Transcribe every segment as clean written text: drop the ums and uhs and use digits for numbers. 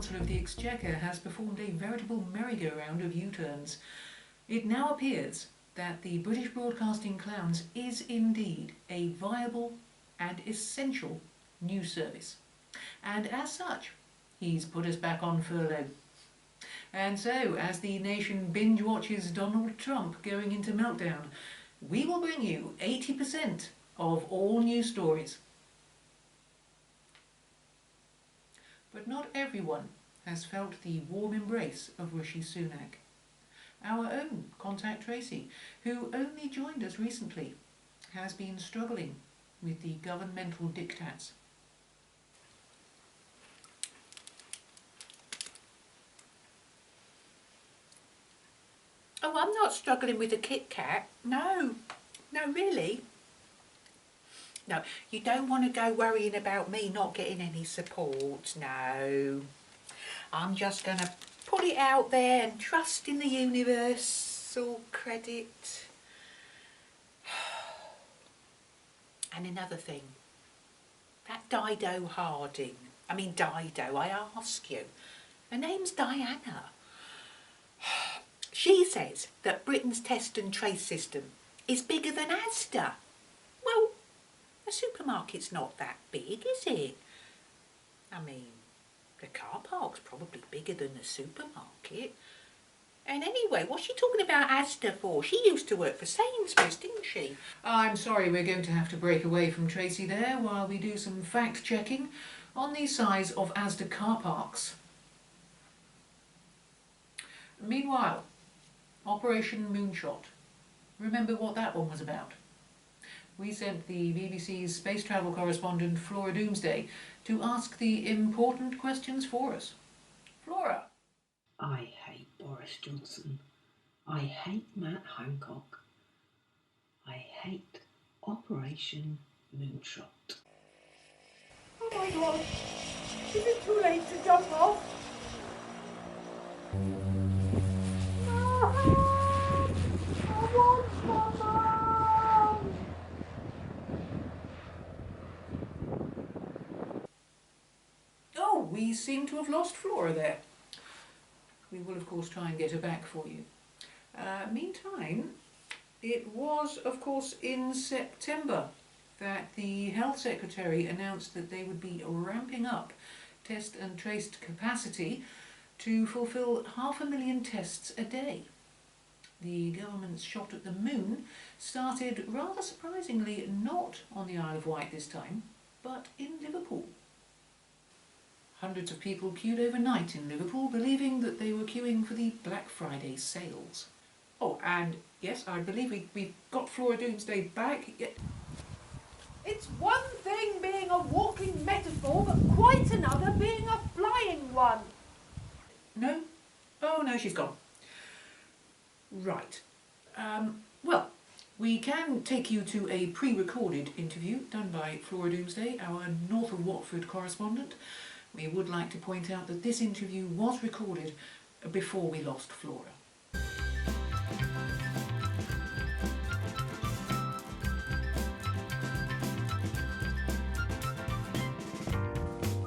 Chancellor of the Exchequer has performed a veritable merry-go-round of U-turns. It now appears that the British Broadcasting Clowns is indeed a viable and essential news service. And as such, he's put us back on furlough. And so, as the nation binge-watches Donald Trump going into meltdown, we will bring you 80% of all news stories. But not everyone has felt the warm embrace of Rishi Sunak. Our own Contact Tracy, who only joined us recently, has been struggling with the governmental diktats. Oh, I'm not struggling with a Kit Kat. No, really. No, you don't want to go worrying about me not getting any support. No. I'm just going to put it out there and trust in the universe. All credit. And another thing. That Dido Harding. Dido, I ask you. Her name's Diana. She says that Britain's test and trace system is bigger than Asda. Well, a supermarket's not that big, is it? The car park's probably bigger than the supermarket. And anyway, what's she talking about Asda for? She used to work for Sainsbury's, didn't she? I'm sorry, we're going to have to break away from Tracy there while we do some fact-checking on the size of Asda car parks. Meanwhile, Operation Moonshot. Remember what that one was about? We sent the BBC's space travel correspondent Flora Doomsday to ask the important questions for us. Flora. I hate Boris Johnson. I hate Matt Hancock. I hate Operation Moonshot. Oh my God! Is it too late to jump off? I want someone! Oh, we seem to have lost Flora there. We will of course try and get her back for you. Meantime, it was of course in September that the Health Secretary announced that they would be ramping up test and traced capacity to fulfil 500,000 tests a day. The government's shot at the moon started rather surprisingly not on the Isle of Wight this time, but in Liverpool. Hundreds of people queued overnight in Liverpool, believing that they were queuing for the Black Friday sales. Oh, and yes, I believe we've got Flora Doomsday back. It's one thing being a walking metaphor, but quite another being a flying one. No? Oh no, she's gone. Right. Well, we can take you to a pre-recorded interview done by Flora Doomsday, our North of Watford correspondent. We would like to point out that this interview was recorded before we lost Flora.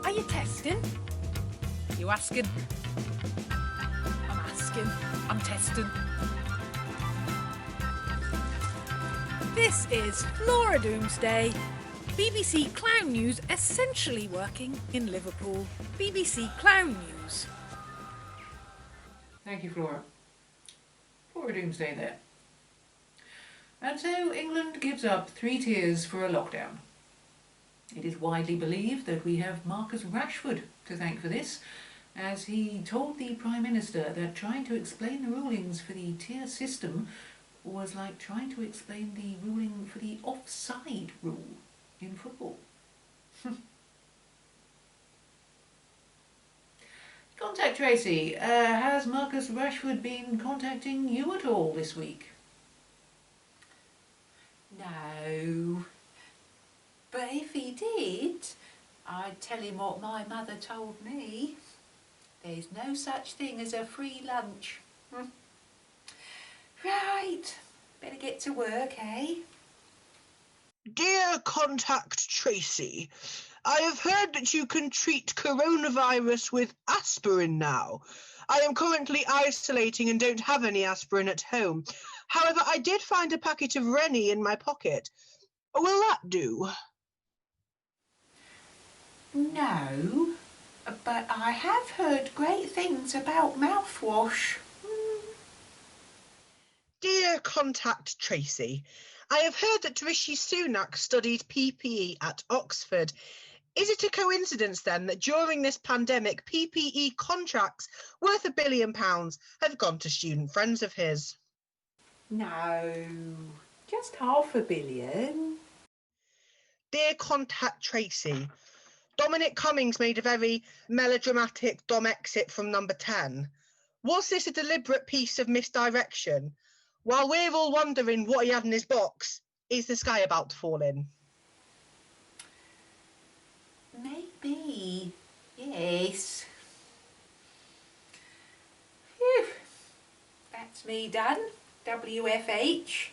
Are you testing? You asking? I'm asking. I'm testing. This is Flora Doomsday. BBC Clown News essentially working in Liverpool. BBC Clown News. Thank you, Flora. Flora Doomsday there. And so England gives up 3 tiers for a lockdown. It is widely believed that we have Marcus Rashford to thank for this, as he told the Prime Minister that trying to explain the rulings for the tier system was like trying to explain the ruling for the offside rule in football. Contact Tracy, has Marcus Rashford been contacting you at all this week? No. But if he did, I'd tell him what my mother told me. There's no such thing as a free lunch. Right, better get to work, eh? Dear Contact Tracy, I have heard that you can treat coronavirus with aspirin now. I am currently isolating and don't have any aspirin at home. However, I did find a packet of Rennie in my pocket. Will that do? No, but I have heard great things about mouthwash. Dear Contact Tracy, I have heard that Rishi Sunak studied PPE at Oxford. Is it a coincidence then that during this pandemic, PPE contracts worth £1 billion have gone to student friends of his? No, just £500 million. Dear Contact Tracy, Dominic Cummings made a very melodramatic Dom exit from number 10. Was this a deliberate piece of misdirection? While we're all wondering what he had in his box, is the sky about to fall in? Maybe, yes. Phew. That's me done. WFH.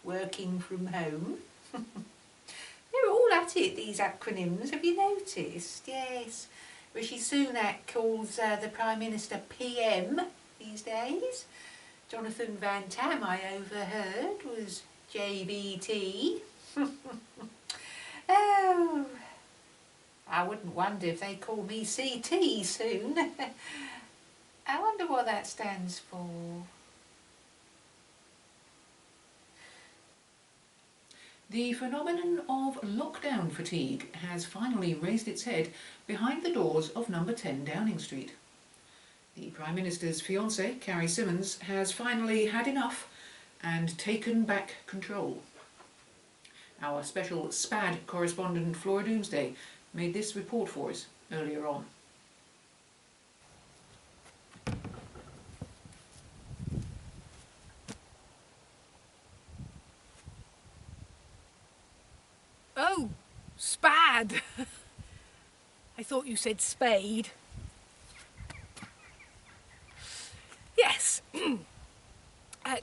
Working from home. They're all at it, these acronyms, have you noticed? Yes. Rishi Sunak calls the Prime Minister PM these days. Jonathan Van Tam, I overheard, was JBT. Oh, I wouldn't wonder if they call me CT soon. I wonder what that stands for. The phenomenon of lockdown fatigue has finally raised its head behind the doors of number 10 Downing Street. The Prime Minister's fiancée, Carrie Symonds, has finally had enough and taken back control. Our special SPAD correspondent Flora Doomsday made this report for us earlier on. Oh, spad. I thought you said spade. Yes.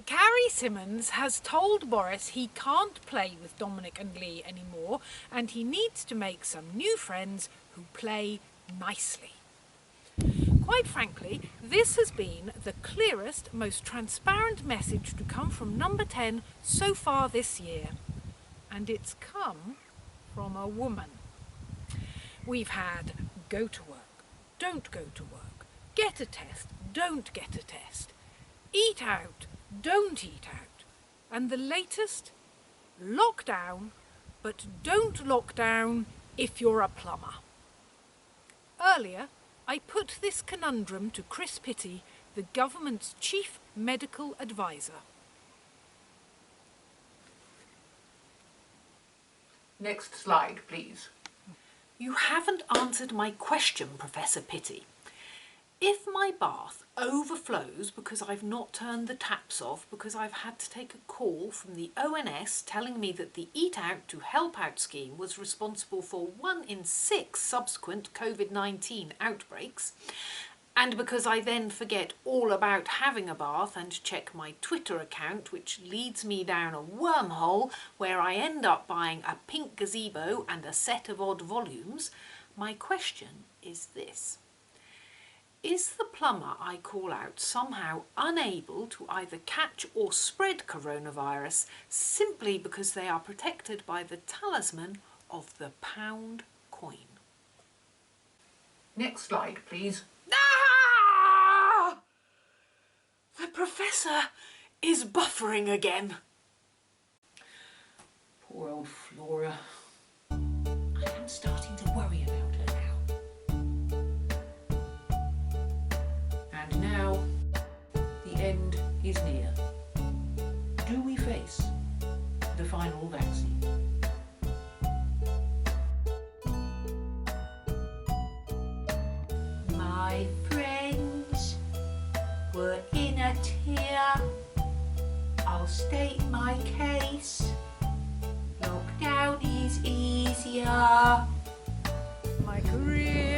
Carrie Symonds has told Boris he can't play with Dominic and Lee anymore, and he needs to make some new friends who play nicely. Quite frankly, this has been the clearest, most transparent message to come from number 10 so far this year. And it's come from a woman. We've had go to work, don't go to work, get a test, don't get a test, eat out, don't eat out, and the latest, lock down, but don't lock down if you're a plumber. Earlier, I put this conundrum to Chris Pitty, the government's chief medical advisor. Next slide, please. You haven't answered my question, Professor Pitty. If my bath overflows because I've not turned the taps off because I've had to take a call from the ONS telling me that the Eat Out to Help Out scheme was responsible for 1 in 6 subsequent COVID-19 outbreaks, and because I then forget all about having a bath and check my Twitter account, which leads me down a wormhole where I end up buying a pink gazebo and a set of odd volumes, my question is this. Is the plumber I call out somehow unable to either catch or spread coronavirus simply because they are protected by the talisman of the pound coin? Next slide, please. Ah! The professor is buffering again. Poor old Flora. I am starting to worry about her now. And now, the end is near. Do we face the final vaccine? My friends were in a tear. I'll state my case. Lockdown is easier. My career